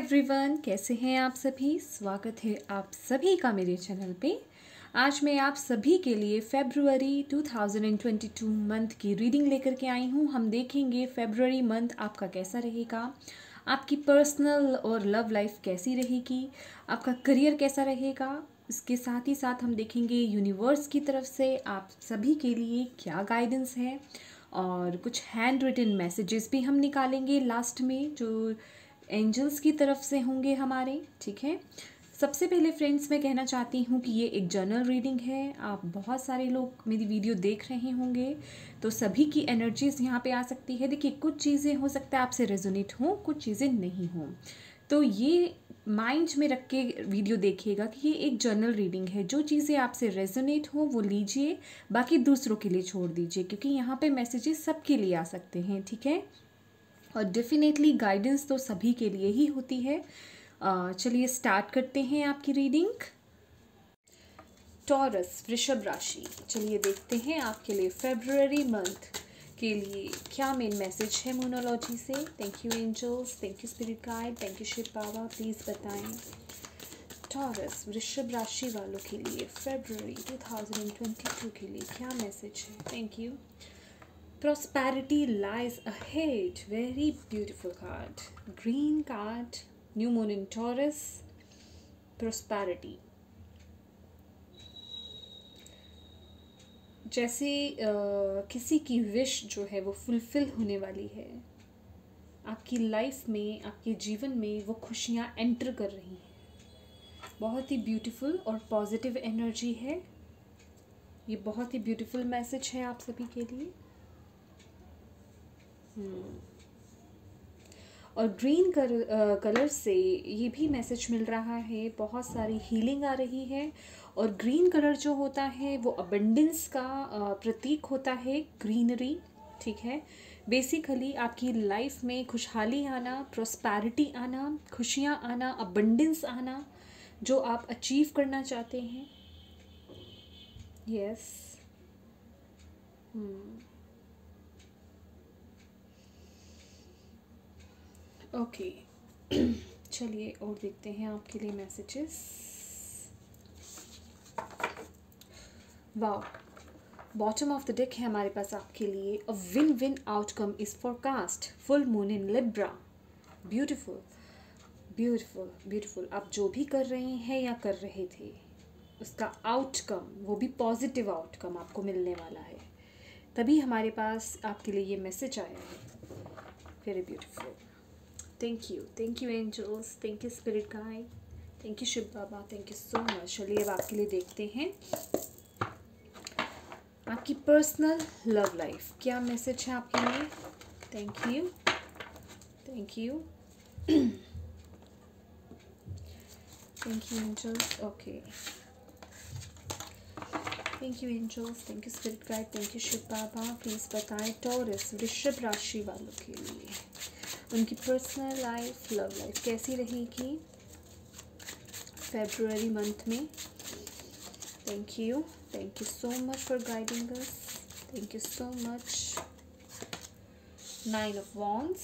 Everyone, कैसे हैं आप सभी। स्वागत है आप सभी का मेरे चैनल पे। आज मैं आप सभी के लिए फरवरी 2022 मंथ की रीडिंग लेकर के आई हूँ। हम देखेंगे फरवरी मंथ आपका कैसा रहेगा, आपकी पर्सनल और लव लाइफ कैसी रहेगी, आपका करियर कैसा रहेगा। इसके साथ ही साथ हम देखेंगे यूनिवर्स की तरफ से आप सभी के लिए क्या गाइडेंस है, और कुछ हैंड रिटन मैसेजेस भी हम निकालेंगे लास्ट में, जो एंजल्स की तरफ से होंगे हमारे। ठीक है, सबसे पहले फ्रेंड्स मैं कहना चाहती हूँ कि ये एक जर्नल रीडिंग है। आप बहुत सारे लोग मेरी वीडियो देख रहे होंगे, तो सभी की एनर्जीज यहाँ पे आ सकती है। देखिए, कुछ चीज़ें हो सकता है आपसे रेजोनेट हों, कुछ चीज़ें नहीं हों, तो ये माइंड में रख के वीडियो देखिएगा कि ये एक जर्नल रीडिंग है। जो चीज़ें आपसे रेजोनेट हो वो लीजिए, बाकी दूसरों के लिए छोड़ दीजिए, क्योंकि यहाँ पे मैसेजेस सबके लिए आ सकते हैं। ठीक है, और डेफिनेटली गाइडेंस तो सभी के लिए ही होती है। चलिए स्टार्ट करते हैं आपकी रीडिंग। टॉरस, वृषभ राशि। चलिए देखते हैं आपके लिए फरवरी मंथ के लिए क्या मेन मैसेज है मोनोलॉजी से। Thank you angels, thank you spirit guide, thank you Shiv Baba. Please बताएं टॉरस वृषभ राशि वालों के लिए फरवरी 2022 के लिए क्या मैसेज है। Thank you. Prosperity lies ahead. Very beautiful card. Green card. New moon in Taurus. Prosperity. जैसे किसी की विश जो है वो फुलफिल होने वाली है। आपकी लाइफ में, आपके जीवन में वो खुशियाँ एंटर कर रही हैं। बहुत ही ब्यूटीफुल और पॉजिटिव एनर्जी है। ये बहुत ही ब्यूटीफुल मैसेज है आप सभी के लिए। और ग्रीन कलर से ये भी मैसेज मिल रहा है, बहुत सारी हीलिंग आ रही है। और ग्रीन कलर जो होता है वो अबंडेंस का प्रतीक होता है, ग्रीनरी। ठीक है, बेसिकली आपकी लाइफ में खुशहाली आना, प्रॉस्पेरिटी आना, खुशियाँ आना, अबंडेंस आना, जो आप अचीव करना चाहते हैं। यस। ओके, चलिए और देखते हैं आपके लिए messages. Wow, bottom of the deck है हमारे पास आपके लिए। A win win outcome is forecast, full moon in Libra. Beautiful beautiful beautiful. आप जो भी कर रहे हैं या कर रहे थे, उसका आउटकम, वो भी पॉजिटिव आउटकम आपको मिलने वाला है। तभी हमारे पास आपके लिए ये मैसेज आया है। Very beautiful. Thank you angels, thank you spirit guide, thank you Shiv Baba, thank you so much. चलिए अब आपके लिए देखते हैं आपकी पर्सनल लव लाइफ क्या मैसेज है आपके लिए। Thank you, thank you, thank you angels. Okay, thank you angels, thank you spirit guide, thank you Shiv Baba. Please बताएं टॉरस वृषभ राशि वालों के लिए उनकी पर्सनल लाइफ, लव लाइफ कैसी रहेगी फरवरी मंथ में। Thank you so much for guiding us, thank you so much. 9 of Wands.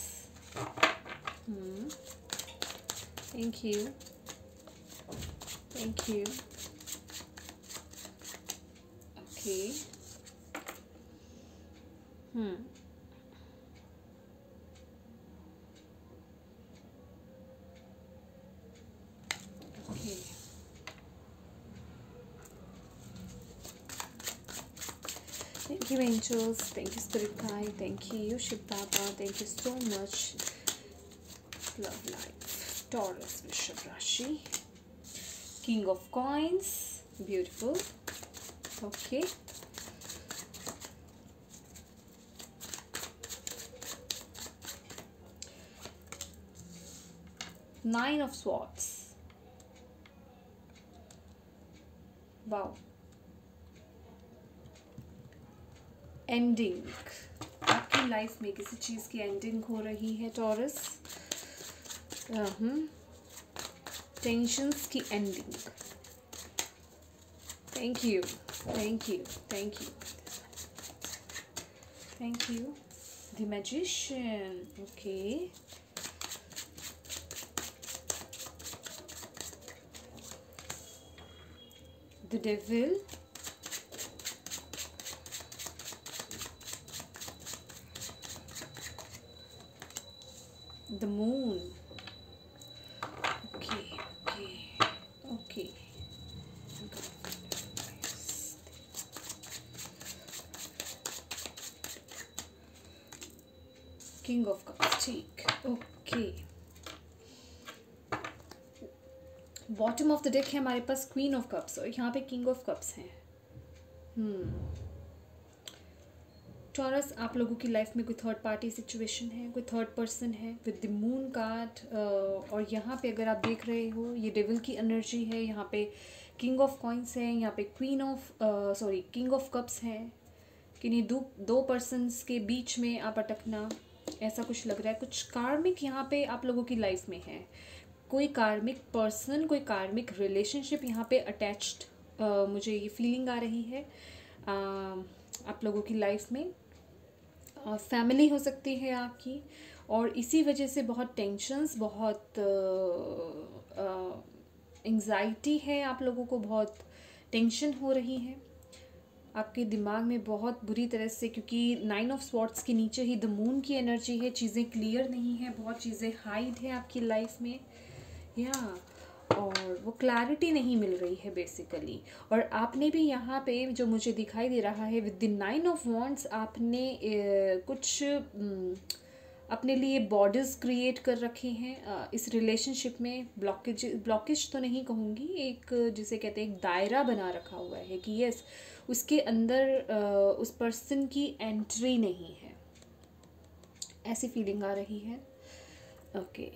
Thank you, thank you. Okay. Okay. Thank you angels, thank you spirit guide, thank you Shiv Baba, thank you so much. Love life, Taurus Vrishabh Rashi, King of Coins, beautiful. Okay. Nine of Swords. Wow. एंडिंग, आपकी life में किसी चीज़ की एंडिंग हो रही है टॉरस। टेंशन्स की एंडिंग। Thank you, thank you, thank you, thank you. The magician. Okay, the devil, the moon, okay okay okay, king of cups, ठीक, okay. Bottom of the deck है हमारे पास क्वीन ऑफ कप्स और यहाँ पे king of cups हैं। Taurus, आप लोगों की लाइफ में कोई थर्ड पार्टी सिचुएशन है, कोई थर्ड पर्सन है विद द मून कार्ड। और यहाँ पे अगर आप देख रहे हो ये डेविल की एनर्जी है, यहाँ पे किंग ऑफ कॉइंस है, यहाँ पे किंग ऑफ कप्स है। किन्हीं दो पर्सन्स के बीच में आप अटकना, ऐसा कुछ लग रहा है। कुछ कार्मिक यहाँ पे आप लोगों की लाइफ में है, कोई कार्मिक पर्सन, कोई कार्मिक रिलेशनशिप यहाँ पे अटैच्ड, मुझे ये फीलिंग आ रही है आप लोगों की लाइफ में। फैमिली हो सकती है आपकी, और इसी वजह से बहुत टेंशन्स, बहुत एंग्जाइटी है आप लोगों को, बहुत टेंशन हो रही है आपके दिमाग में बहुत बुरी तरह से, क्योंकि 9 ऑफ स्वॉर्ड्स के नीचे ही द मून की एनर्जी है। चीज़ें क्लियर नहीं है, बहुत चीज़ें हाइड है आपकी लाइफ में, और वो क्लैरिटी नहीं मिल रही है बेसिकली। और आपने भी यहाँ पे जो मुझे दिखाई दे रहा है विद द 9 ऑफ वॉन्ड्स, आपने कुछ अपने लिए बॉर्डर्स क्रिएट कर रखे हैं इस रिलेशनशिप में। ब्लॉकेज तो नहीं कहूँगी, एक जिसे कहते हैं एक दायरा बना रखा हुआ है कि यस, उसके अंदर उस पर्सन की एंट्री नहीं है, ऐसी फीलिंग आ रही है। ओके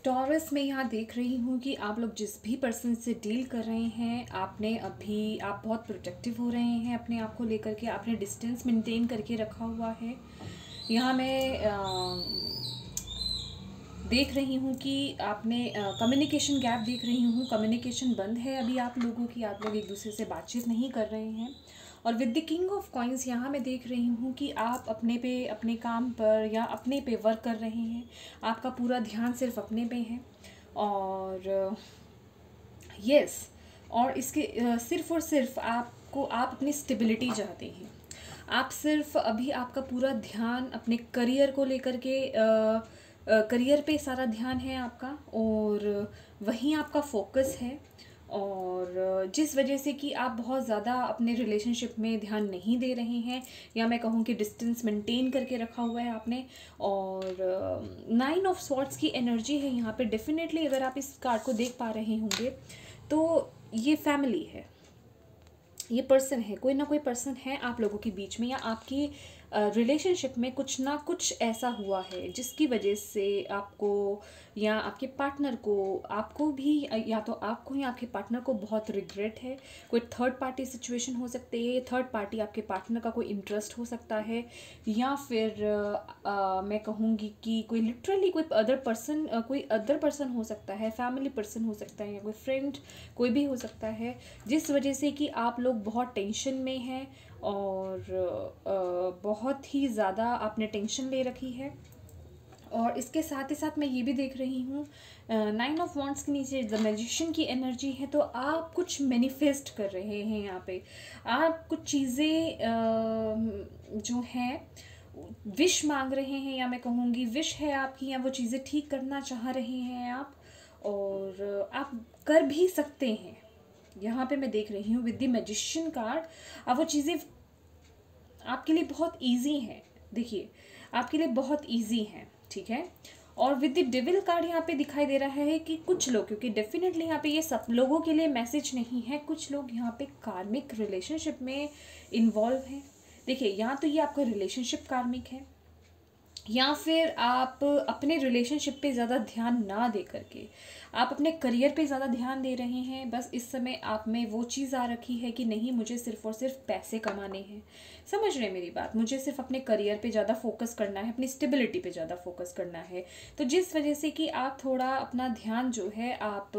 टॉरस, मैं यहाँ देख रही हूँ कि आप लोग जिस भी पर्सन से डील कर रहे हैं, आप बहुत प्रोटेक्टिव हो रहे हैं अपने आप को लेकर के, आपने डिस्टेंस मेंटेन करके रखा हुआ है। यहाँ मैं देख रही हूँ कि आपने कम्युनिकेशन गैप देख रही हूँ, कम्युनिकेशन बंद है अभी आप लोगों की, आप लोग एक दूसरे से बातचीत नहीं कर रहे हैं। और with the king of coins यहाँ मैं देख रही हूँ कि आप अपने काम पर या अपने पे वर्क कर रहे हैं, आपका पूरा ध्यान सिर्फ अपने पे है। और यस, और इसके सिर्फ और सिर्फ आप अपनी स्टेबिलिटी चाहते हैं। आप सिर्फ अभी आपका पूरा ध्यान अपने करियर को लेकर के, करियर पे सारा ध्यान है आपका, और वहीं आपका फोकस है। और जिस वजह से कि आप बहुत ज़्यादा अपने रिलेशनशिप में ध्यान नहीं दे रहे हैं, या मैं कहूँ कि डिस्टेंस मेंटेन करके रखा हुआ है आपने। और 9 ऑफ स्वॉर्ड्स की एनर्जी है यहाँ पे। डेफिनेटली अगर आप इस कार्ड को देख पा रहे होंगे तो ये फैमिली है, ये पर्सन है, कोई ना कोई पर्सन है आप लोगों के बीच में, या आपकी रिलेशनशिप में कुछ ना कुछ ऐसा हुआ है जिसकी वजह से आपको या आपके पार्टनर को, आपको भी, या तो आपको या आपके पार्टनर को बहुत रिग्रेट है। कोई थर्ड पार्टी सिचुएशन हो सकती है, थर्ड पार्टी आपके पार्टनर का कोई इंटरेस्ट हो सकता है, या फिर मैं कहूँगी कि कोई लिटरली कोई अदर पर्सन हो सकता है, फैमिली पर्सन हो सकता है, या कोई फ्रेंड, कोई भी हो सकता है, जिस वजह से कि आप लोग बहुत टेंशन में हैं, और बहुत ही ज़्यादा आपने टेंशन ले रखी है। और इसके साथ ही साथ मैं ये भी देख रही हूँ 9 ऑफ वॉन्ड्स के नीचे द मैजिशियन की एनर्जी है। तो आप कुछ मैनिफेस्ट कर रहे हैं यहाँ पे, आप कुछ चीज़ें जो हैं विश मांग रहे हैं, या मैं कहूँगी विश है आपकी, या वो चीज़ें ठीक करना चाह रहे हैं आप, और आप कर भी सकते हैं। यहाँ पे मैं देख रही हूँ विद द मैजिशियन कार्ड, अब वो चीज़ें आपके लिए बहुत इजी हैं। देखिए, आपके लिए बहुत इजी हैं, ठीक है। और विद द डेविल कार्ड यहाँ पे दिखाई दे रहा है कि कुछ लोग, क्योंकि डेफिनेटली यहाँ पे ये सब लोगों के लिए मैसेज नहीं है, कुछ लोग यहाँ पे कार्मिक रिलेशनशिप में इन्वॉल्व हैं। देखिए, या तो ये आपका रिलेशनशिप कार्मिक है, या फिर आप अपने रिलेशनशिप पे ज़्यादा ध्यान ना दे करके आप अपने करियर पे ज़्यादा ध्यान दे रहे हैं। बस इस समय आप में वो चीज़ आ रखी है कि नहीं, मुझे सिर्फ और सिर्फ पैसे कमाने हैं। समझ रहे हैं मेरी बात? मुझे सिर्फ अपने करियर पे ज़्यादा फोकस करना है, अपनी स्टेबिलिटी पे ज़्यादा फोकस करना है। तो जिस वजह से कि आप थोड़ा अपना ध्यान जो है आप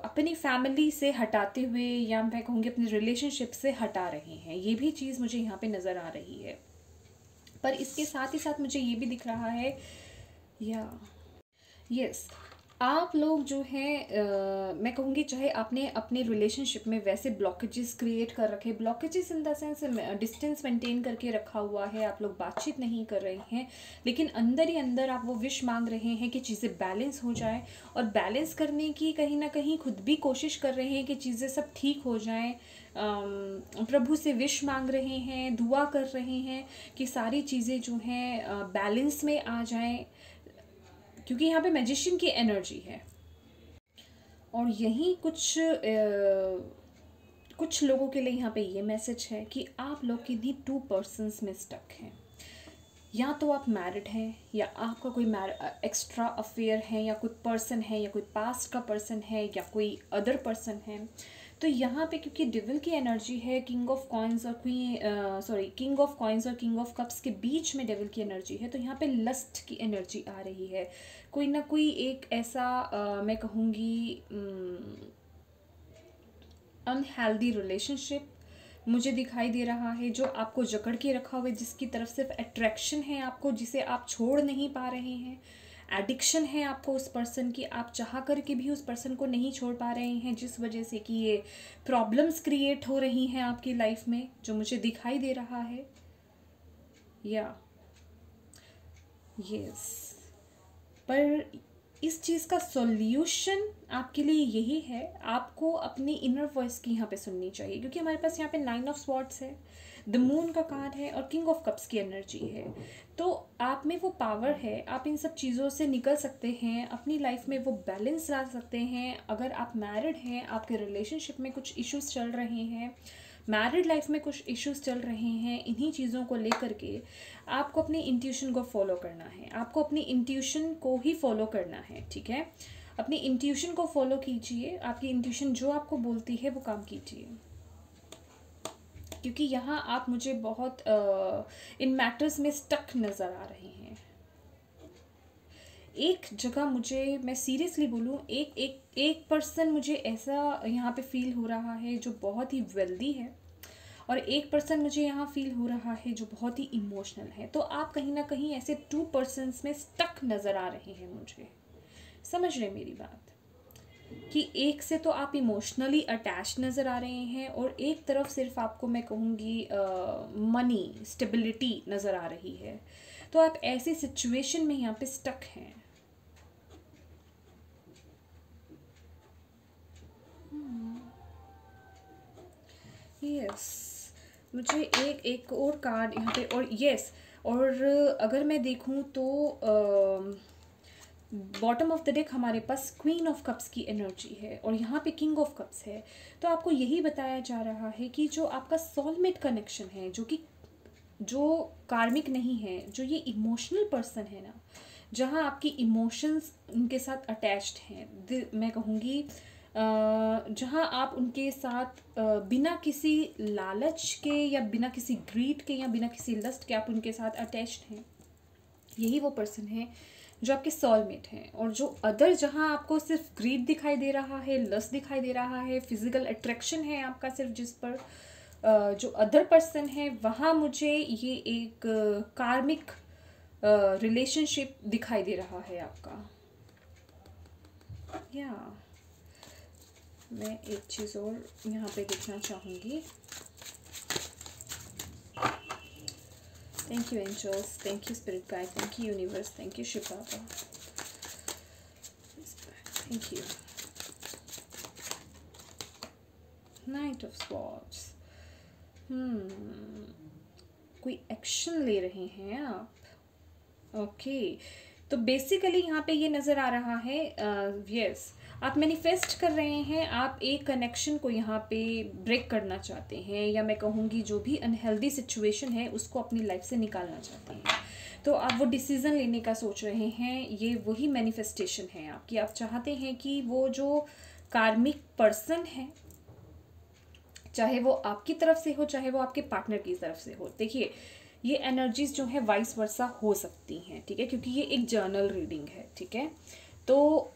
अपनी फैमिली से हटाते हुए, या मैं कहूँगी अपने रिलेशनशिप से हटा रहे हैं, ये भी चीज़ मुझे यहाँ पे नज़र आ रही है। पर इसके साथ ही साथ मुझे ये भी दिख रहा है, या यस, आप लोग जो हैं मैं कहूँगी चाहे आपने अपने रिलेशनशिप में वैसे ब्लॉकेजेस क्रिएट कर रखे, blockages in the sense distance maintain करके रखा हुआ है, आप लोग बातचीत नहीं कर रहे हैं, लेकिन अंदर ही अंदर आप वो विश मांग रहे हैं कि चीज़ें बैलेंस हो जाए, और बैलेंस करने की कहीं ना कहीं खुद भी कोशिश कर रहे हैं कि चीज़ें सब ठीक हो जाएं। प्रभु से विश मांग रहे हैं, दुआ कर रहे हैं कि सारी चीज़ें जो हैं बैलेंस में आ जाएं, क्योंकि यहाँ पे मैजिशियन की एनर्जी है। और यही कुछ लोगों के लिए यहाँ पे ये मैसेज है कि आप लोग किन्हीं टू पर्सन्स में स्टक हैं। या तो आप मैरिड हैं, या आपका कोई एक्स्ट्रा अफेयर है, या कोई पर्सन है, या कोई पास्ट का पर्सन है, या कोई अदर पर्सन है। तो यहाँ पे क्योंकि डिविल की एनर्जी है, किंग ऑफ कॉइन्स और किंग ऑफ कॉइन्स और किंग ऑफ कप्स के बीच में डेविल की एनर्जी है, तो यहाँ पे लस्ट की एनर्जी आ रही है। कोई ना कोई एक ऐसा मैं कहूँगी अनहेल्दी रिलेशनशिप मुझे दिखाई दे रहा है, जो आपको जकड़ के रखा हुआ है, जिसकी तरफ सिर्फ अट्रैक्शन है आपको, जिसे आप छोड़ नहीं पा रहे हैं। एडिक्शन है आपको उस पर्सन की, आप चाह करके भी उस पर्सन को नहीं छोड़ पा रहे हैं, जिस वजह से कि ये प्रॉब्लम्स क्रिएट हो रही हैं आपकी लाइफ में, जो मुझे दिखाई दे रहा है। या यस, पर इस चीज़ का सॉल्यूशन आपके लिए यही है, आपको अपनी इनर वॉइस की यहाँ पे सुननी चाहिए, क्योंकि हमारे पास यहाँ पे 9 ऑफ स्वॉर्ड्स है, द मून का कार्ड है, और किंग ऑफ कप्स की एनर्जी है। तो आप में वो पावर है, आप इन सब चीज़ों से निकल सकते हैं, अपनी लाइफ में वो बैलेंस ला सकते हैं। अगर आप मैरिड हैं, आपके रिलेशनशिप में कुछ इश्यूज चल रहे हैं, मैरिड लाइफ में कुछ इश्यूज चल रहे हैं, इन्हीं चीज़ों को लेकर के आपको अपनी इंट्यूशन को फॉलो करना है, आपको अपनी इंट्यूशन को ही फॉलो करना है, ठीक है। अपनी इंट्यूशन को फॉलो कीजिए, आपकी इंट्यूशन जो आपको बोलती है वो काम कीजिए, क्योंकि यहाँ आप मुझे बहुत इन मैटर्स में स्टक नज़र आ रहे हैं। एक जगह मुझे, मैं सीरियसली बोलूँ, एक पर्सन मुझे ऐसा यहाँ पे फील हो रहा है जो बहुत ही वेल्दी है, और एक पर्सन मुझे यहाँ फील हो रहा है जो बहुत ही इमोशनल है। तो आप कहीं ना कहीं ऐसे 2 पर्सन्स में स्टक नज़र आ रहे हैं मुझे। समझ रहे मेरी बात, कि एक से तो आप इमोशनली अटैच नज़र आ रहे हैं, और एक तरफ सिर्फ आपको मैं कहूँगी मनी स्टेबिलिटी नज़र आ रही है। तो आप ऐसी सिचुएशन में यहाँ पे स्टक हैं। यस, मुझे एक और कार्ड यहाँ पे, और यस, और अगर मैं देखूँ तो बॉटम ऑफ द डेक हमारे पास क्वीन ऑफ कप्स की एनर्जी है, और यहाँ पे किंग ऑफ कप्स है। तो आपको यही बताया जा रहा है कि जो आपका सोलमेट कनेक्शन है, जो कार्मिक नहीं है, जो ये इमोशनल पर्सन है ना, जहाँ आपकी इमोशंस उनके साथ अटैच्ड हैं, मैं कहूँगी जहाँ आप उनके साथ बिना किसी लालच के, या बिना किसी ग्रीड के, या बिना किसी लस्ट के आप उनके साथ अटैच्ड हैं, यही वो पर्सन है जो आपके सोलमेट हैं। और जो अदर, जहाँ आपको सिर्फ ग्रीड दिखाई दे रहा है, लस्ट दिखाई दे रहा है, फिजिकल अट्रैक्शन है आपका सिर्फ जिस पर, जो अदर पर्सन है, वहाँ मुझे ये एक कार्मिक रिलेशनशिप दिखाई दे रहा है आपका। या मैं एक चीज़ और यहाँ पे देखना चाहूँगी। Thank you angels, thank you spirit guide, thank you universe, thank you Shiv Baba, thank you. Knight of swords, कोई एक्शन ले रहे हैं आप, ओके। तो बेसिकली यहाँ पे ये नज़र आ रहा है, यस, आप मैनिफेस्ट कर रहे हैं, आप एक कनेक्शन को यहाँ पे ब्रेक करना चाहते हैं, या मैं कहूँगी जो भी अनहेल्दी सिचुएशन है उसको अपनी लाइफ से निकालना चाहते हैं। तो आप वो डिसीज़न लेने का सोच रहे हैं, ये वही मैनिफेस्टेशन है आपकी। आप चाहते हैं कि वो जो कार्मिक पर्सन है, चाहे वो आपकी तरफ से हो, चाहे वो आपके पार्टनर की तरफ से हो, देखिए ये एनर्जीज जो है वाइस वर्सा हो सकती हैं, ठीक है, क्योंकि ये एक जर्नल रीडिंग है, ठीक है। तो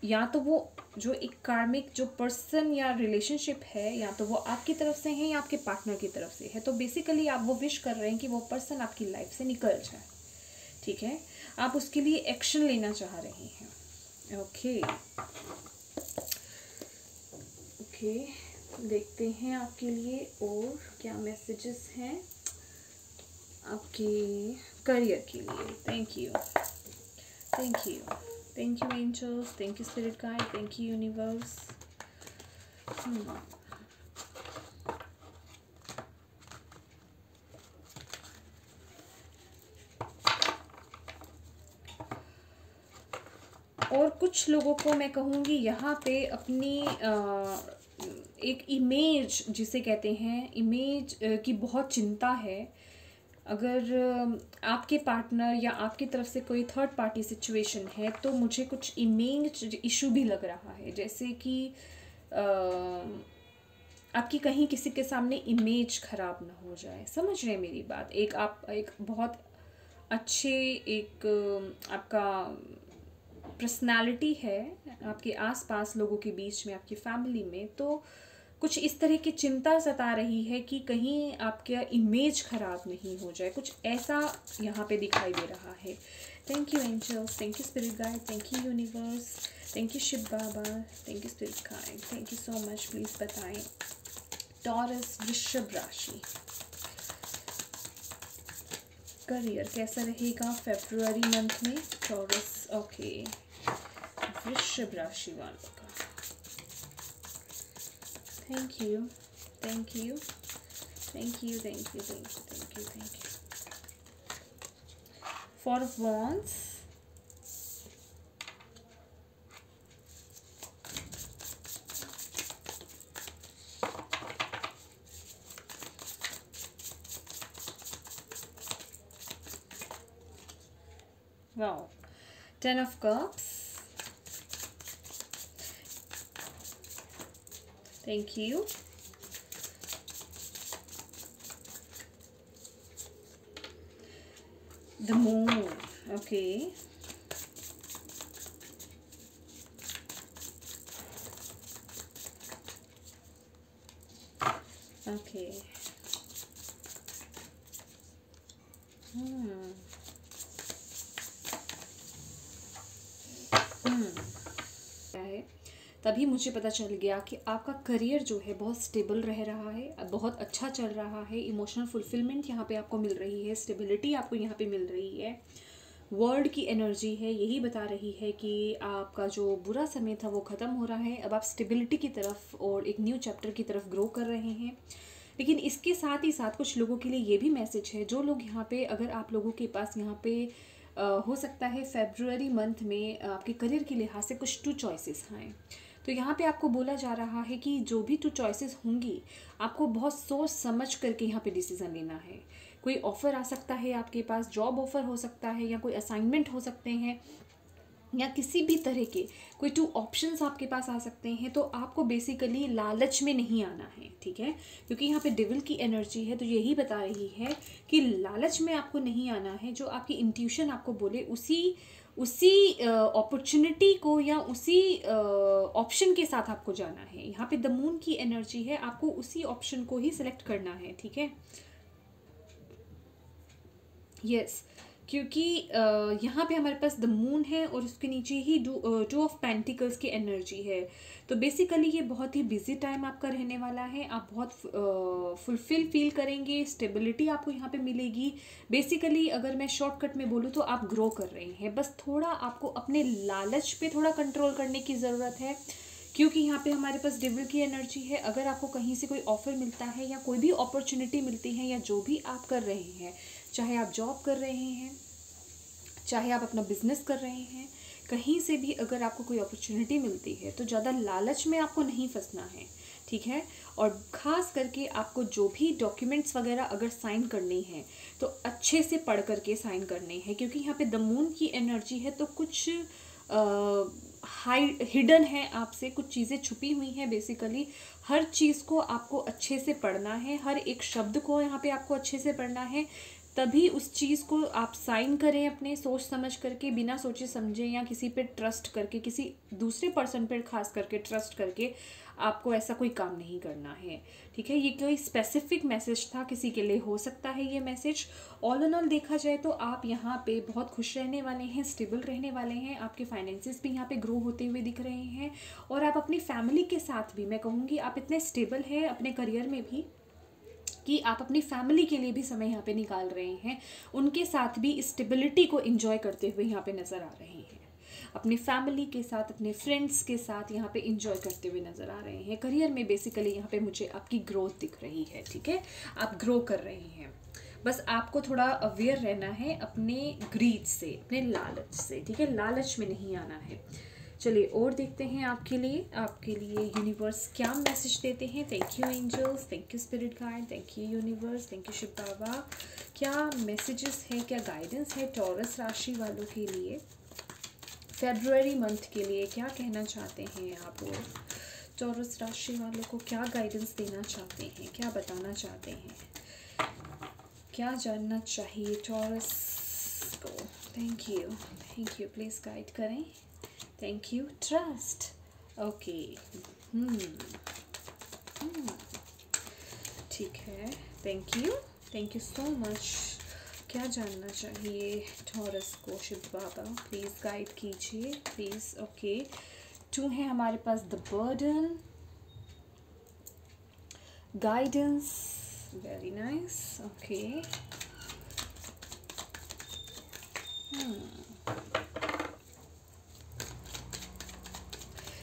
या तो वो जो एक कार्मिक जो पर्सन या रिलेशनशिप है, या तो वो आपकी तरफ से है या आपके पार्टनर की तरफ से है। तो बेसिकली आप वो विश कर रहे हैं कि वो पर्सन आपकी लाइफ से निकल जाए, ठीक है, आप उसके लिए एक्शन लेना चाह रहे हैं, ओके ओके, देखते हैं आपके लिए और क्या मैसेजेस हैं आपके करियर के लिए। Thank you, thank you, thank you angels, thank you spirit guide, thank you universe. और कुछ लोगों को मैं कहूँगी यहाँ पे अपनी एक इमेज जिसे कहते हैं, इमेज की बहुत चिंता है। अगर आपके पार्टनर या आपकी तरफ से कोई थर्ड पार्टी सिचुएशन है तो मुझे कुछ इमेज इशू भी लग रहा है, जैसे कि आपकी कहीं किसी के सामने इमेज खराब ना हो जाए। समझ रहे हैं मेरी बात? आप एक बहुत अच्छे एक आपका पर्सनालिटी है आपके आसपास लोगों के बीच में, आपकी फैमिली में, तो कुछ इस तरह की चिंता सता रही है कि कहीं आपका इमेज खराब नहीं हो जाए, कुछ ऐसा यहाँ पे दिखाई दे रहा है। Thank you angels, thank you spirit guide, thank you universe, thank you Shiv Baba, thank you spirit guide, thank you so much. Please बताएं टॉरस वृषभ राशि करियर कैसा रहेगा फरवरी मंथ में? टॉरस, ओके, वृषभ राशि वालों का। Thank you, thank you, thank you, thank you, thank you, thank you, thank you. Four wands, wow, 10 of cups, thank you, the moon, okay, okay, है। तभी मुझे पता चल गया कि आपका करियर जो है बहुत स्टेबल रह रहा है, बहुत अच्छा चल रहा है, इमोशनल फुलफिलमेंट यहाँ पे आपको मिल रही है, स्टेबिलिटी आपको यहाँ पे मिल रही है। वर्ल्ड की एनर्जी है यही बता रही है कि आपका जो बुरा समय था वो ख़त्म हो रहा है, अब आप स्टेबिलिटी की तरफ और एक न्यू चैप्टर की तरफ ग्रो कर रहे हैं। लेकिन इसके साथ ही साथ कुछ लोगों के लिए ये भी मैसेज है, जो लोग यहाँ पे, अगर आप लोगों के पास यहाँ पे हो सकता है फरवरी मंथ में आपके करियर के लिहाज से कुछ 2 चॉइसेस आएँ, तो यहाँ पे आपको बोला जा रहा है कि जो भी 2 चॉइसेस होंगी आपको बहुत सोच समझ करके यहाँ पे डिसीज़न लेना है। कोई ऑफ़र आ सकता है आपके पास, जॉब ऑफ़र हो सकता है, या कोई असाइनमेंट हो सकते हैं, या किसी भी तरह के कोई 2 ऑप्शंस आपके पास आ सकते हैं। तो आपको बेसिकली लालच में नहीं आना है, ठीक है, क्योंकि यहाँ पे डेविल की एनर्जी है, तो यही बता रही है कि लालच में आपको नहीं आना है। जो आपकी इंट्यूशन आपको बोले उसी अपॉर्चुनिटी को या उसी ऑप्शन के साथ आपको जाना है। यहाँ पे द मून की एनर्जी है, आपको उसी ऑप्शन को ही सिलेक्ट करना है, ठीक है। यस, क्योंकि यहाँ पे हमारे पास द मून है और उसके नीचे ही 2 ऑफ पेंटिकल्स की एनर्जी है। तो बेसिकली ये बहुत ही बिजी टाइम आपका रहने वाला है, आप बहुत फुलफिल फील करेंगे, स्टेबिलिटी आपको यहाँ पे मिलेगी। बेसिकली अगर मैं शॉर्टकट में बोलूँ तो आप ग्रो कर रहे हैं, बस थोड़ा आपको अपने लालच पे थोड़ा कंट्रोल करने की ज़रूरत है, क्योंकि यहाँ पे हमारे पास डेविल की एनर्जी है। अगर आपको कहीं से कोई ऑफ़र मिलता है या कोई भी अपॉर्चुनिटी मिलती है, या जो भी आप कर रहे हैं, चाहे आप जॉब कर रहे हैं, चाहे आप अपना बिजनेस कर रहे हैं, कहीं से भी अगर आपको कोई अपॉर्चुनिटी मिलती है तो ज़्यादा लालच में आपको नहीं फंसना है, ठीक है। और ख़ास करके आपको जो भी डॉक्यूमेंट्स वगैरह अगर साइन करने हैं तो अच्छे से पढ़ करके साइन करने हैं, क्योंकि यहाँ पे द मून की एनर्जी है, तो कुछ हिडन है आपसे, कुछ चीज़ें छुपी हुई हैं। बेसिकली हर चीज़ को आपको अच्छे से पढ़ना है, हर एक शब्द को यहाँ पे आपको अच्छे से पढ़ना है, तभी उस चीज़ को आप साइन करें अपने सोच समझ करके, बिना सोचे समझे या किसी पे ट्रस्ट करके, किसी दूसरे पर्सन पे खास करके ट्रस्ट करके आपको ऐसा कोई काम नहीं करना है, ठीक है। ये कोई स्पेसिफिक मैसेज था, किसी के लिए हो सकता है ये मैसेज। ऑल इन ऑल देखा जाए तो आप यहाँ पे बहुत खुश रहने वाले हैं, स्टेबल रहने वाले हैं, आपके फाइनेंसेस भी यहाँ पे ग्रो होते हुए दिख रहे हैं, और आप अपनी फैमिली के साथ भी, मैं कहूँगी आप इतने स्टेबल हैं अपने करियर में भी कि आप अपनी फैमिली के लिए भी समय यहाँ पे निकाल रहे हैं, उनके साथ भी स्टेबिलिटी को एंजॉय करते हुए यहाँ पे नज़र आ रहे हैं, अपनी फैमिली के साथ, अपने फ्रेंड्स के साथ यहाँ पे एंजॉय करते हुए नज़र आ रहे हैं। करियर में बेसिकली यहाँ पे मुझे आपकी ग्रोथ दिख रही है, ठीक है, आप ग्रो कर रहे हैं। बस आपको थोड़ा अवेयर रहना है अपने ग्रीड से, अपने लालच से, ठीक है, लालच में नहीं आना है। चलिए और देखते हैं आपके लिए यूनिवर्स क्या मैसेज देते हैं। Thank you angels, thank you spirit guide, thank you universe, thank you Shiv Baba. क्या मैसेजेस हैं, क्या गाइडेंस है टॉरस राशि वालों के लिए फेब्रुअरी मंथ के लिए? क्या कहना चाहते हैं आप लोग? टॉरस राशि वालों को क्या गाइडेंस देना चाहते हैं, क्या बताना चाहते हैं, क्या जानना चाहिए टॉरस को? थैंक यू, प्लीज़ गाइड करें। थैंक यू, ट्रस्ट, ओके, ठीक है, थैंक यू सो मच। क्या जानना चाहिए टॉरस को शिव बाबा? प्लीज़ गाइड कीजिए प्लीज़। ओके, 2 है हमारे पास, the burden, guidance, very nice, okay,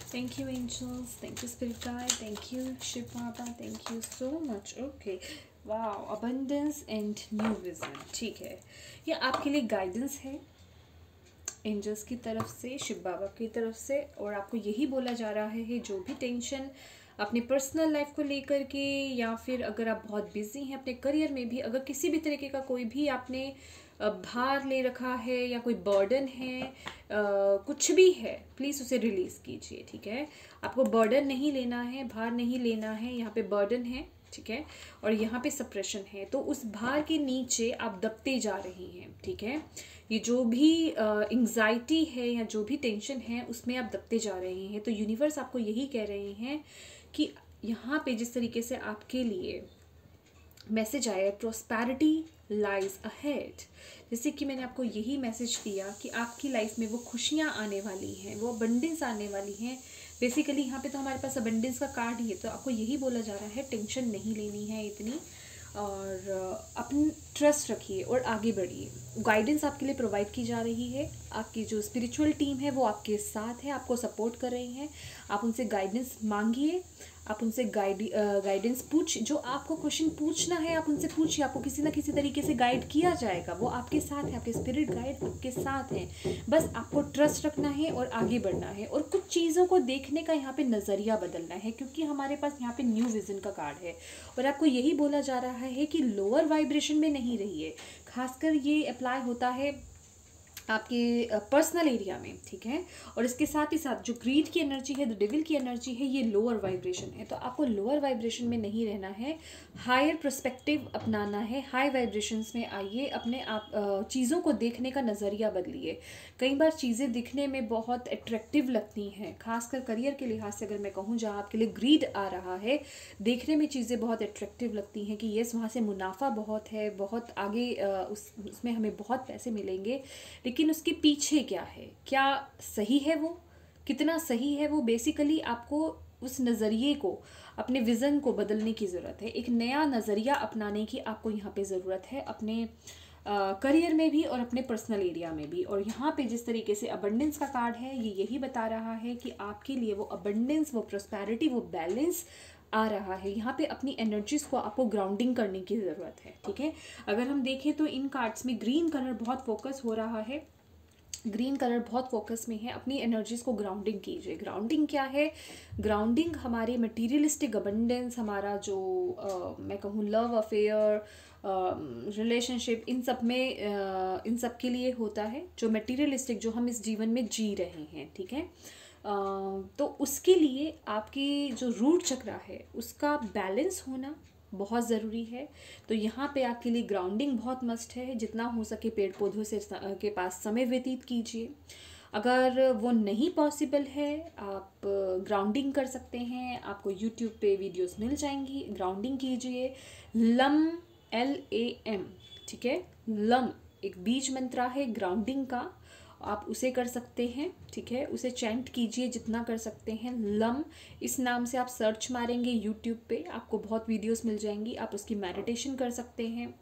thank you angels, thank you spirit guide, thank you Shiv Baba, thank you so much. Okay, wow, abundance and new vision, ठीक है, ये आपके लिए गाइडेंस है एंजल्स की तरफ से, शिव बाबा की तरफ से, और आपको यही बोला जा रहा है जो भी टेंशन अपने पर्सनल लाइफ को लेकर के, या फिर अगर आप बहुत बिजी हैं अपने करियर में भी, अगर किसी भी तरीके का कोई भी आपने भार ले रखा है या कोई बर्डन है, कुछ भी है, प्लीज़ उसे रिलीज़ कीजिए, ठीक है। आपको बर्डन नहीं लेना है, भार नहीं लेना है, यहाँ पे बर्डन है, ठीक है, और यहाँ पे सप्रेशन है, तो उस भार के नीचे आप दबते जा रहे हैं, ठीक है। ये जो भी एंग्जाइटी है या जो भी टेंशन है उसमें आप दबते जा रहे हैं, तो यूनिवर्स आपको यही कह रहे हैं कि यहाँ पे जिस तरीके से आपके लिए मैसेज आया है, प्रोस्पैरिटी लाइज अहेड, जैसे कि मैंने आपको यही मैसेज दिया कि आपकी लाइफ में वो खुशियाँ आने वाली हैं, वो अबंडेंस आने वाली हैं। बेसिकली यहाँ पे तो हमारे पास अबंडेंस का कार्ड ही है, तो आपको यही बोला जा रहा है टेंशन नहीं लेनी है इतनी, और अपनी ट्रस्ट रखिए और आगे बढ़िए। गाइडेंस आपके लिए प्रोवाइड की जा रही है, आपकी जो स्पिरिचुअल टीम है वो आपके साथ है, आपको सपोर्ट कर रही हैं। आप उनसे गाइडेंस मांगिए, आप उनसे गाइडेंस जो आपको क्वेश्चन पूछना है आप उनसे पूछिए, आपको किसी ना किसी तरीके से गाइड किया जाएगा, वो आपके साथ है, आपके स्पिरिट गाइड आपके साथ हैं। बस आपको ट्रस्ट रखना है और आगे बढ़ना है, और कुछ चीज़ों को देखने का यहाँ पे नज़रिया बदलना है, क्योंकि हमारे पास यहाँ पे न्यू विजन का कार्ड है, और आपको यही बोला जा रहा है कि लोअर वाइब्रेशन में नहीं रहिए। खासकर ये अप्लाई होता है आपके पर्सनल एरिया में, ठीक है। और इसके साथ ही साथ जो ग्रीड की एनर्जी है, द डेविल की एनर्जी है, ये लोअर वाइब्रेशन है, तो आपको लोअर वाइब्रेशन में नहीं रहना है, हायर पर्सपेक्टिव अपनाना है, हाई वाइब्रेशंस में आइए, अपने आप चीज़ों को देखने का नज़रिया बदलिए। कई बार चीज़ें दिखने में बहुत अट्रैक्टिव लगती हैं, खासकर करियर के लिहाज से अगर मैं कहूँ, जहाँ आपके लिए ग्रीड आ रहा है, देखने में चीज़ें बहुत अट्रैक्टिव लगती हैं कि येस वहाँ से मुनाफा बहुत है, बहुत आगे उसमें हमें बहुत पैसे मिलेंगे, लेकिन उसके पीछे क्या है, क्या सही है वो, कितना सही है वो, बेसिकली आपको उस नज़रिए को, अपने विज़न को बदलने की ज़रूरत है। एक नया नज़रिया अपनाने की आपको यहाँ पे ज़रूरत है, अपने करियर में भी और अपने पर्सनल एरिया में भी। और यहाँ पे जिस तरीके से अबंडेंस का कार्ड है, ये यही बता रहा है कि आपके लिए वो अबंडेंस, वो प्रोस्पैरिटी, वो बैलेंस आ रहा है। यहाँ पे अपनी एनर्जीज़ को आपको ग्राउंडिंग करने की ज़रूरत है, ठीक है। अगर हम देखें तो इन कार्ड्स में ग्रीन कलर बहुत फोकस हो रहा है, ग्रीन कलर बहुत फोकस में है। अपनी एनर्जीज़ को ग्राउंडिंग कीजिए। ग्राउंडिंग क्या है? ग्राउंडिंग हमारे मटीरियलिस्टिक अबंडेंस, हमारा जो मैं कहूँ लव अफेयर, रिलेशनशिप, इन सब में इन सब के लिए होता है, जो मटीरियलिस्टिक, जो हम इस जीवन में जी रहे हैं, ठीक है। तो उसके लिए आपकी जो रूट चक्र है उसका बैलेंस होना बहुत ज़रूरी है। तो यहाँ पे आपके लिए ग्राउंडिंग बहुत मस्ट है। जितना हो सके पेड़ पौधों से के पास समय व्यतीत कीजिए। अगर वो नहीं पॉसिबल है, आप ग्राउंडिंग कर सकते हैं। आपको यूट्यूब पे वीडियोस मिल जाएंगी, ग्राउंडिंग कीजिए। लम, LAM, ठीक है। लम एक बीज मंत्रा है ग्राउंडिंग का, आप उसे कर सकते हैं, ठीक है। उसे चैंट कीजिए जितना कर सकते हैं। लम इस नाम से आप सर्च मारेंगे यूट्यूब पे, आपको बहुत वीडियोस मिल जाएंगी। आप उसकी मेडिटेशन कर सकते हैं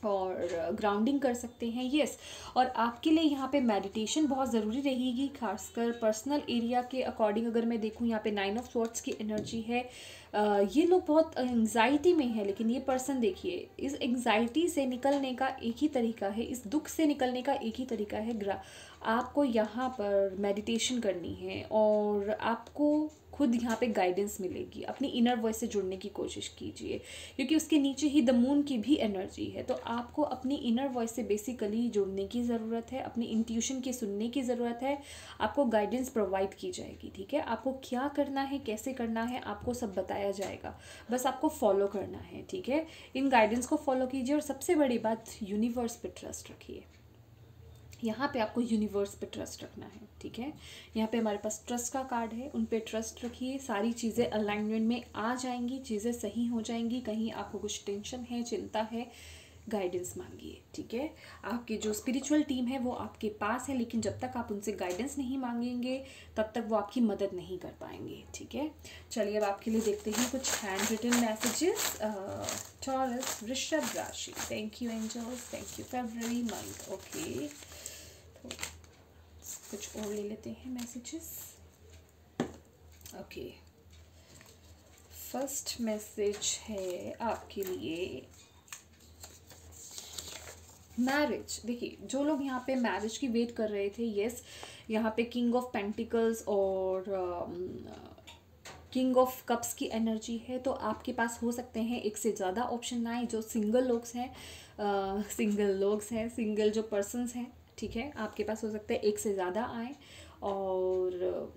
और ग्राउंडिंग कर सकते हैं। यस, और आपके लिए यहाँ पे मेडिटेशन बहुत ज़रूरी रहेगी, खासकर पर्सनल एरिया के अकॉर्डिंग। अगर मैं देखूँ यहाँ पे 9 ऑफ स्वॉर्ड्स की एनर्जी है। ये लोग बहुत एंग्जाइटी में है, लेकिन ये पर्सन देखिए, इस एंग्जाइटी से निकलने का एक ही तरीका है, इस दुख से निकलने का एक ही तरीका है। आपको यहाँ पर मेडिटेशन करनी है और आपको खुद यहाँ पे गाइडेंस मिलेगी। अपनी इनर वॉइस से जुड़ने की कोशिश कीजिए, क्योंकि उसके नीचे ही द मून की भी एनर्जी है। तो आपको अपनी इनर वॉइस से बेसिकली जुड़ने की ज़रूरत है, अपनी इंट्यूशन की सुनने की ज़रूरत है। आपको गाइडेंस प्रोवाइड की जाएगी, ठीक है। आपको क्या करना है, कैसे करना है, आपको सब बताया जाएगा, बस आपको फॉलो करना है, ठीक है। इन गाइडेंस को फॉलो कीजिए और सबसे बड़ी बात, यूनिवर्स पे ट्रस्ट रखिए। यहाँ पे आपको यूनिवर्स पे ट्रस्ट रखना है, ठीक है। यहाँ पे हमारे पास ट्रस्ट का कार्ड है, उन पे ट्रस्ट रखिए। सारी चीज़ें अलाइनमेंट में आ जाएंगी, चीज़ें सही हो जाएंगी। कहीं आपको कुछ टेंशन है, चिंता है, गाइडेंस मांगिए, ठीक है। आपकी जो स्पिरिचुअल टीम है वो आपके पास है, लेकिन जब तक आप उनसे गाइडेंस नहीं मांगेंगे तब तक वो आपकी मदद नहीं कर पाएंगे, ठीक है। चलिए अब आपके लिए देखते हैं कुछ हैंड रिटन मैसेजेस। टॉरस, वृषभ राशि। Thank you angels, thank you. फरवरी मंथ, ओके। कुछ और ले लेते हैं मैसेजेस। ओके, फर्स्ट मैसेज है आपके लिए मैरिज। देखिए, जो लोग यहाँ पे मैरिज की वेट कर रहे थे, यस, यहाँ पे किंग ऑफ पेंटिकल्स और किंग ऑफ कप्स की एनर्जी है। तो आपके पास हो सकते हैं एक से ज़्यादा ऑप्शन आए। जो सिंगल लोग हैं, सिंगल जो पर्सन्स हैं, ठीक है, आपके पास हो सकता है एक से ज़्यादा आए। और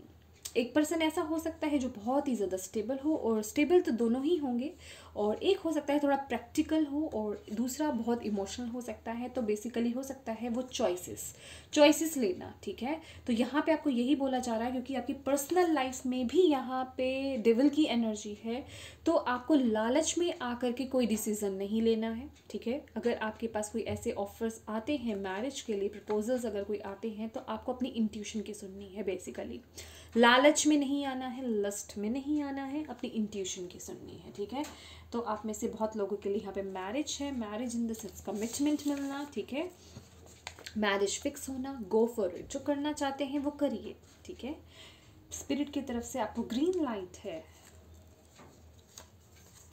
एक पर्सन ऐसा हो सकता है जो बहुत ही ज़्यादा स्टेबल हो, और स्टेबल तो दोनों ही होंगे, और एक हो सकता है थोड़ा प्रैक्टिकल हो और दूसरा बहुत इमोशनल हो सकता है। तो बेसिकली हो सकता है वो चॉइसेस लेना, ठीक है। तो यहाँ पे आपको यही बोला जा रहा है, क्योंकि आपकी पर्सनल लाइफ में भी यहाँ पे डेविल की एनर्जी है। तो आपको लालच में आकर के कोई डिसीजन नहीं लेना है, ठीक है। अगर आपके पास कोई ऐसे ऑफर्स आते हैं मैरिज के लिए, प्रपोजल्स अगर कोई आते हैं, तो आपको अपनी इंट्यूशन की सुननी है। बेसिकली लालच में नहीं आना है, लस्ट में नहीं आना है, अपनी इंट्यूशन की सुननी है, ठीक है। तो आप में से बहुत लोगों के लिए यहाँ पे मैरिज है। Marriage in the sense commitment मिलना, ठीक है। मैरिज फिक्स होना, गो फॉर इट। जो करना चाहते हैं वो करिए, ठीक है। स्पिरिट की तरफ से आपको ग्रीन लाइट है।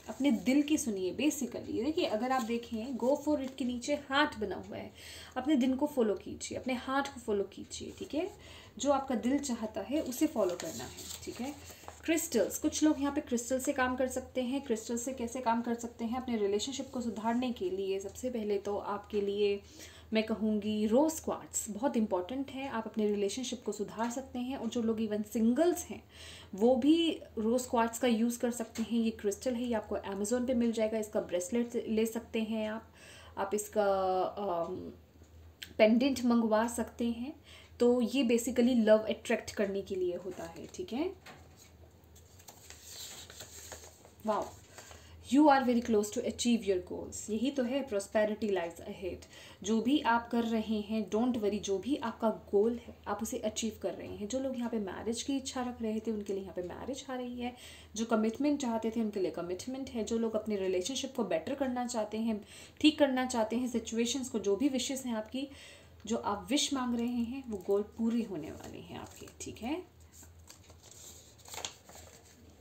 अपने दिल की सुनिए। बेसिकली देखिए, अगर आप देखें, गो फॉर इट के नीचे हार्ट बना हुआ है। अपने दिल को फॉलो कीजिए, अपने हार्ट को फॉलो कीजिए, ठीक है। जो आपका दिल चाहता है उसे फॉलो करना है, ठीक है। क्रिस्टल्स, कुछ लोग यहाँ पे क्रिस्टल से काम कर सकते हैं। क्रिस्टल से कैसे काम कर सकते हैं? अपने रिलेशनशिप को सुधारने के लिए सबसे पहले तो आपके लिए मैं कहूँगी रोज़ क्वार्ट्स बहुत इंपॉर्टेंट है। आप अपने रिलेशनशिप को सुधार सकते हैं, और जो लोग इवन सिंगल्स हैं वो भी रोज़ क्वार्ट्स का यूज़ कर सकते हैं। ये क्रिस्टल है, ये आपको अमेज़ोन पे मिल जाएगा। इसका ब्रेसलेट ले सकते हैं आप इसका पेंडेंट मंगवा सकते हैं। तो ये बेसिकली लव अट्रैक्ट करने के लिए होता है, ठीक है। Wow, you are very close to achieve your goals. यही तो है, प्रॉस्पेरिटी लाइज अहेड। जो भी आप कर रहे हैं, डोंट वरी, जो भी आपका गोल है आप उसे अचीव कर रहे हैं। जो लोग यहाँ पे मैरिज की इच्छा रख रहे थे उनके लिए यहाँ पे मैरिज आ रही है। जो कमिटमेंट चाहते थे उनके लिए कमिटमेंट है। जो लोग अपने रिलेशनशिप को बेटर करना चाहते हैं, ठीक करना चाहते हैं सिचुएशंस को, जो भी विशेस हैं आपकी, जो आप विश मांग रहे हैं, वो गोल पूरे होने वाले हैं आपके, ठीक है।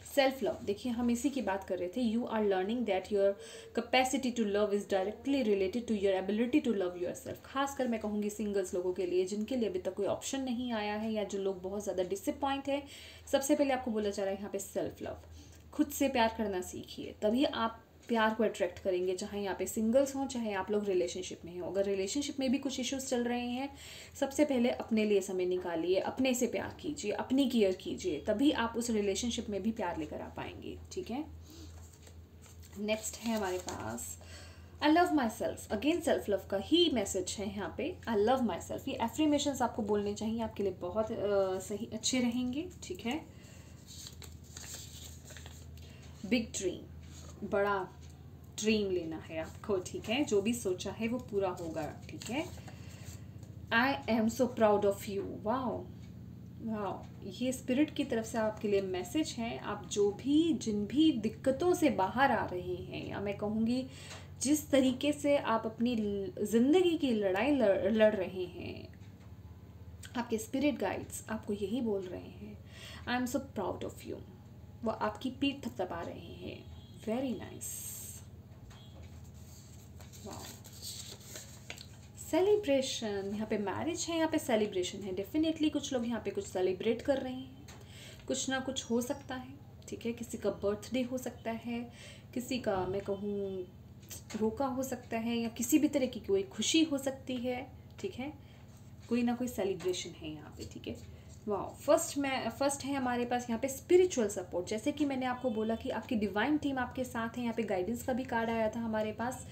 सेल्फ लव, देखिए हम इसी की बात कर रहे थे। You are learning that your capacity to love is directly related to your ability to love yourself. खासकर मैं कहूँगी सिंगल्स लोगों के लिए, जिनके लिए अभी तक कोई ऑप्शन नहीं आया है, या जो लोग बहुत ज़्यादा डिसअपॉइंट है। सबसे पहले आपको बोला जा रहा है यहाँ पे सेल्फ लव। खुद से प्यार करना सीखिए, तभी आप प्यार को अट्रैक्ट करेंगे। चाहे यहाँ पे सिंगल्स हों, चाहे आप लोग रिलेशनशिप में हो। अगर रिलेशनशिप में भी कुछ इश्यूज चल रहे हैं, सबसे पहले अपने लिए समय निकालिए, अपने से प्यार कीजिए, अपनी केयर कीजिए, तभी आप उस रिलेशनशिप में भी प्यार लेकर आ पाएंगे, ठीक है। नेक्स्ट है हमारे पास I love myself. Again self love का ही मैसेज है यहाँ पे। आई लव माई सेल्फ, ये एफर्मेशंस आपको बोलने चाहिए, आपके लिए बहुत सही अच्छे रहेंगे। ठीक है। बिग ड्रीम, बड़ा ड्रीम लेना है आपको। ठीक है। जो भी सोचा है वो पूरा होगा। ठीक है। I am so proud of you. Wow वाह, ये स्पिरिट की तरफ से आपके लिए मैसेज है। आप जो भी जिन भी दिक्कतों से बाहर आ रहे हैं, या मैं कहूँगी जिस तरीके से आप अपनी ज़िंदगी की लड़ाई लड़ रहे हैं, आपके स्पिरिट गाइड्स आपको यही बोल रहे हैं, I am so proud of you. वो आपकी पीठ थपथपा रहे हैं। Very nice. वाह। सेलिब्रेशन, यहाँ पे मैरिज है, यहाँ पे सेलिब्रेशन है। डेफिनेटली कुछ लोग यहाँ पे कुछ सेलिब्रेट कर रहे हैं, कुछ ना कुछ हो सकता है। ठीक है। किसी का बर्थडे हो सकता है, किसी का मैं कहूँ रोका हो सकता है, या किसी भी तरह की कोई खुशी हो सकती है। ठीक है। कोई ना कोई सेलिब्रेशन है यहाँ पे। ठीक है। वाह। फर्स्ट है हमारे पास यहाँ पे स्पिरिचुअल सपोर्ट। जैसे कि मैंने आपको बोला कि आपकी डिवाइन टीम आपके साथ है। यहाँ पे गाइडेंस का भी कार्ड आया था हमारे पास,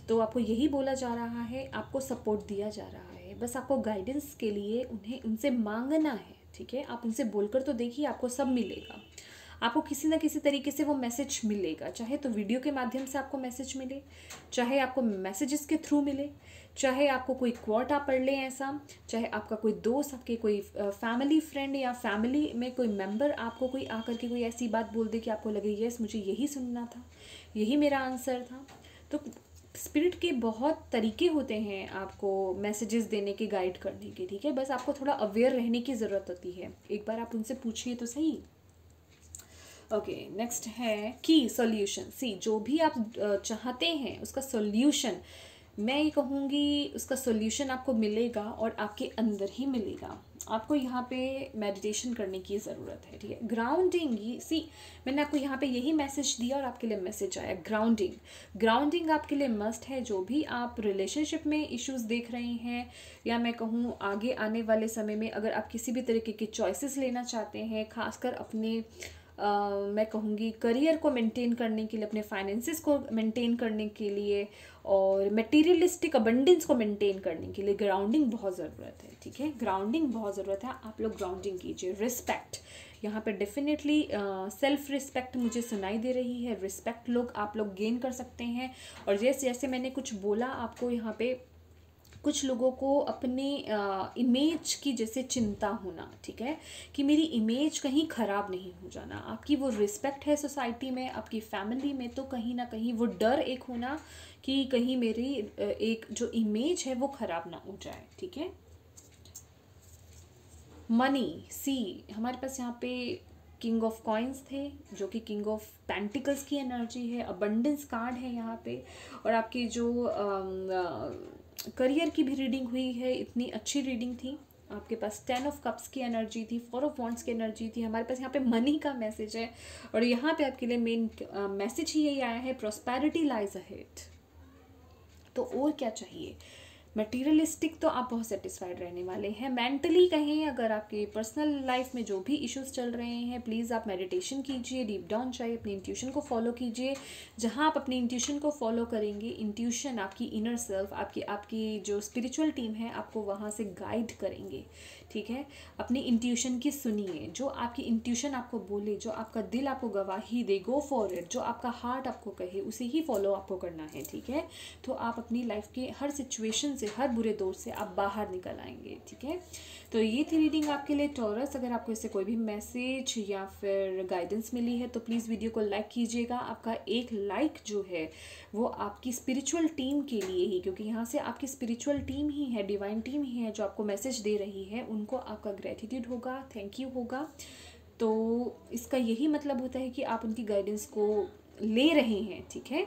तो आपको यही बोला जा रहा है, आपको सपोर्ट दिया जा रहा है। बस आपको गाइडेंस के लिए उनसे मांगना है। ठीक है। आप उनसे बोलकर तो देखिए, आपको सब मिलेगा। आपको किसी ना किसी तरीके से वो मैसेज मिलेगा, चाहे तो वीडियो के माध्यम से आपको मैसेज मिले, चाहे आपको मैसेजेस के थ्रू मिले, चाहे आपको कोई क्वोट आप पढ़ लें ऐसा, चाहे आपका कोई दोस्त, आपके कोई फैमिली फ्रेंड या फैमिली में कोई मेंबर आपको कोई आकर के कोई ऐसी बात बोल दे कि आपको लगे यस मुझे यही सुनना था, यही मेरा आंसर था। तो स्पिरिट के बहुत तरीके होते हैं आपको मैसेजेस देने के, गाइड करने के। ठीक है। बस आपको थोड़ा अवेयर रहने की ज़रूरत होती है। एक बार आप उनसे पूछिए तो सही। ओके। नेक्स्ट है की सॉल्यूशन। सी, जो भी आप चाहते हैं उसका सॉल्यूशन, मैं ये कहूँगी उसका सॉल्यूशन आपको मिलेगा और आपके अंदर ही मिलेगा। आपको यहाँ पे मेडिटेशन करने की ज़रूरत है। ठीक है। ग्राउंडिंग, सी मैंने आपको यहाँ पे यही मैसेज दिया और आपके लिए मैसेज आया ग्राउंडिंग। ग्राउंडिंग आपके लिए मस्ट है। जो भी आप रिलेशनशिप में इश्यूज देख रहे हैं, या मैं कहूँ आगे आने वाले समय में अगर आप किसी भी तरीके के चॉइसेस लेना चाहते हैं, खासकर अपने मैं कहूँगी करियर को मेंटेन करने के लिए, अपने फाइनेंसिस को मेंटेन करने के लिए, और मटेरियलिस्टिक अबंडेंस को मेंटेन करने के लिए ग्राउंडिंग बहुत ज़रूरत है। ठीक है। ग्राउंडिंग बहुत ज़रूरत है। आप लोग ग्राउंडिंग कीजिए। रिस्पेक्ट, यहाँ पे डेफिनेटली सेल्फ रिस्पेक्ट मुझे सुनाई दे रही है। रिस्पेक्ट आप लोग गेन कर सकते हैं। और जैसे मैंने कुछ बोला आपको, यहाँ पे कुछ लोगों को अपने इमेज की जैसे चिंता होना। ठीक है। कि मेरी इमेज कहीं ख़राब नहीं हो जाना। आपकी वो रिस्पेक्ट है सोसाइटी में, आपकी फैमिली में, तो कहीं ना कहीं वो डर एक होना कि कहीं मेरी एक जो इमेज है वो ख़राब ना हो जाए। ठीक है। मनी, सी हमारे पास यहाँ पे किंग ऑफ कॉइन्स थे, जो कि किंग ऑफ पेंटिकल्स की एनर्जी है। अबंडेंस कार्ड है यहाँ पे। और आपकी जो करियर की भी रीडिंग हुई है, इतनी अच्छी रीडिंग थी। आपके पास 10 ऑफ कप्स की एनर्जी थी, 4 ऑफ वॉन्ड्स की एनर्जी थी। हमारे पास यहाँ पे मनी का मैसेज है, और यहाँ पे आपके लिए मेन मैसेज ही यही आया है, प्रॉस्पेरिटी लाइज अहेड। तो और क्या चाहिए। मटीरियलिस्टिक तो आप बहुत सेटिस्फाइड रहने वाले हैं। मेंटली कहें, अगर आपके पर्सनल लाइफ में जो भी इश्यूज चल रहे हैं, प्लीज़ आप मेडिटेशन कीजिए, डीप डाउन जाइए, अपनी इंट्यूशन को फॉलो कीजिए। जहां आप अपनी इंट्यूशन को फॉलो करेंगे, इंट्यूशन आपकी इनर सेल्फ, आपकी जो स्पिरिचुअल टीम है, आपको वहां से गाइड करेंगे। ठीक है। अपनी इंट्यूशन की सुनिए, जो आपकी इंट्यूशन आपको बोले, जो आपका दिल आपको गवाही दे, गो फॉर इट। जो आपका हार्ट आपको कहे उसे ही फॉलो आपको करना है। ठीक है। तो आप अपनी लाइफ के हर सिचुएशन से, हर बुरे दौर से आप बाहर निकल आएंगे। ठीक है। तो ये थी रीडिंग आपके लिए टॉरस। अगर आपको इससे कोई भी मैसेज या फिर गाइडेंस मिली है तो प्लीज़ वीडियो को लाइक कीजिएगा। आपका एक लाइक जो है वो आपकी स्पिरिचुअल टीम के लिए ही, क्योंकि यहाँ से आपकी स्पिरिचुअल टीम ही है, डिवाइन टीम ही है जो आपको मैसेज दे रही है, उनको आपका ग्रेटिट्यूड होगा, थैंक यू होगा। तो इसका यही मतलब होता है कि आप उनकी गाइडेंस को ले रहे हैं। ठीक है।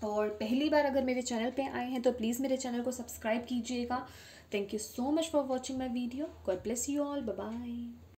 और पहली बार अगर मेरे चैनल पे आए हैं तो प्लीज़ मेरे चैनल को सब्सक्राइब कीजिएगा। Thank you so much for watching my video. God bless you all. Bye bye.